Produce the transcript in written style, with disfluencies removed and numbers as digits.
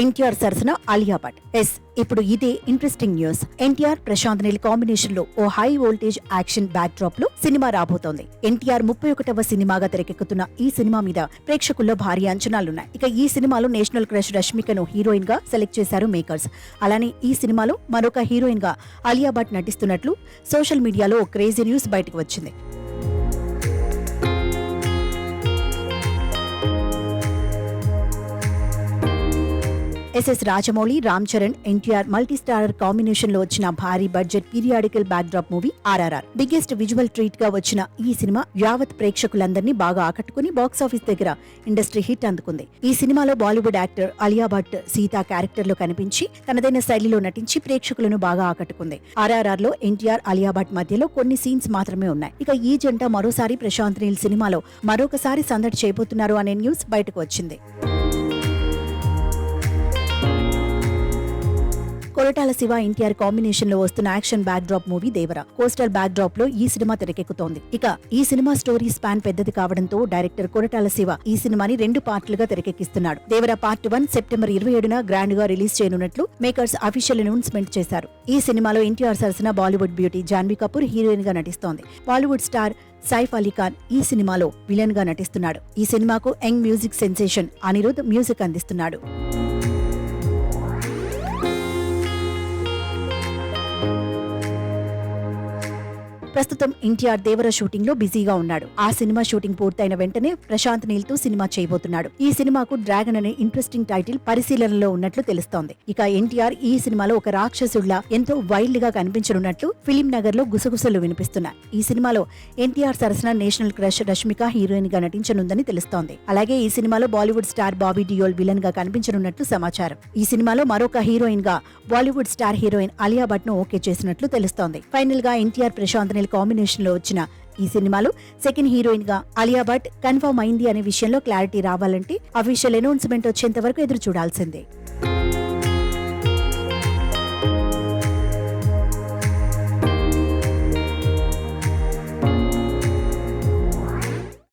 ఎన్టీఆర్ సరసన ఆలియా భట్. ఇప్పుడు ఇదే interesting news. NTR Prashanth Neel combination లో ఓ high voltage action backdrop లో సినిమా రాబోతోంది. ఎన్టీఆర్ 31వ సినిమాగా తెరకెక్కుతున్న ఈ సినిమా మీద ప్రేక్షకుల్లో భారీ అంచనాలున్నాయి. ఇక ఈ సినిమాలో నేషనల్ క్రష్ రష్మికను హీరోయిన్ గా సెలెక్ట్ చేశారు మేకర్స్. అలానే ఈ సినిమాలో మరొక హీరోయిన్ గా ఆలియా భట్ నటిస్తున్నట్లు సోషల్ మీడియాలో ఓ క్రేజీ న్యూస్ బయటకు వచ్చింది. SS Rajamouli, Ram Charan, NTR multi starrer combination లో వచ్చిన భారీ budget periodical back drop movie RRR. Biggest visual treat గా వచ్చిన ఈ సినిమా యావత్ ప్రేక్షకులందరినీ బాగా ఆకట్టుకుని బాక్సాఫీస్ దగ్గర ఇండస్ట్రీ హిట్ అందుకుంది. ఈ సినిమాలో బాలీవుడ్ యాక్టర్ ఆలియా భట్ సీతా క్యారెక్టర్ లో కనిపించి తనదైన శైలిలో నటించి ప్రేక్షకులను బాగా ఆకట్టుకుంది. ఆర్ఆర్ఆర్ లో ఎన్టీఆర్, ఆలియా భట్ మధ్యలో కొన్ని సీన్స్ మాత్రమే ఉన్నాయి. ఇక ఈ జంట మరోసారి ప్రశాంత్ నీల్ సినిమాలో మరొకసారి సందడి చేయబోతున్నారు అనే న్యూస్ బయటకు వచ్చింది. కొరటాల శివ, ఎన్టీఆర్ కాంబినేషన్ లో వస్తున్న action back drop movie Devara. Coastal back drop లో ఈ సినిమా తెరకెక్కుతోంది. ఇక ఈ సినిమా స్టోరీ స్పాన్ పెద్దది కావడంతో డైరెక్టర్ కొరటాల శివ ఈ సినిమాని 2 పార్ట్లుగా తెరకెక్కిస్తున్నాడు. దేవరా పార్ట్ 1 సెప్టెంబర్ 27న గ్రాండ్ గా రిలీజ్ చేయనున్నట్లు మేకర్స్ అఫీషియల్ అనౌన్స్మెంట్ చేశారు. ఈ సినిమాలో ఎన్టీఆర్ సరసన బాలీవుడ్ బ్యూటీ జాన్వీ కపూర్ హీరోయిన్ గా నటిస్తోంది. బాలీవుడ్ స్టార్ సైఫ్ అలీ ఖాన్ ఈ సినిమాలో విలన్ గా నటిస్తున్నాడు. ఈ సినిమాకు young music sensation Anirudh music అందిస్తున్నాడు. ప్రస్తుతం ఎన్టీఆర్ దేవర షూటింగ్ లో బిజీగా ఉన్నాడు. ఆ సినిమా షూటింగ్ పూర్తయిన వెంటనే ప్రశాంత్ నీల్ తో సినిమా చేయబోతున్నాడు. ఈ సినిమాకు డ్రాగన్ అనే ఇంట్రెస్టింగ్ టైటిల్ పరిశీలనలో ఉన్నట్లు తెలుస్తోంది. ఇక ఎన్టీఆర్ ఈ సినిమాలో ఒక రాక్షసుడిలా ఎంతో వైల్డ్ గా కనిపించనున్నట్లు ఫిలిం నగర్ లో గుసగుసలు వినిపిస్తున్నాయి. ఈ సినిమాలో ఎన్టీఆర్ సరసన నేషనల్ క్రష్ రష్మిక హీరోయిన్ గా నటించనుందని తెలుస్తోంది. అలాగే ఈ సినిమాలో బాలీవుడ్ స్టార్ బాబీ డియోల్ విలన్ గా కనిపించనున్నట్లు సమాచారం. ఈ సినిమాలో మరొక హీరోయిన్ గా బాలీవుడ్ స్టార్ హీరోయిన్ ఆలియా భట్ ను ఓకే చేసినట్లు తెలుస్తోంది. ఫైనల్ గా ఎన్టీఆర్ ప్రశాంత్ నీల్ కాంబినేషన్ లో వచ్చిన ఈ సినిమాలో సెకండ్ హీరోయిన్ గా ఆలియా భట్ కన్ఫర్మ్ అయింది అనే విషయంలో క్లారిటీ రావాలంటే అఫీషియల్ అనౌన్స్మెంట్ వచ్చేంత వరకు ఎదురు చూడాల్సిందే.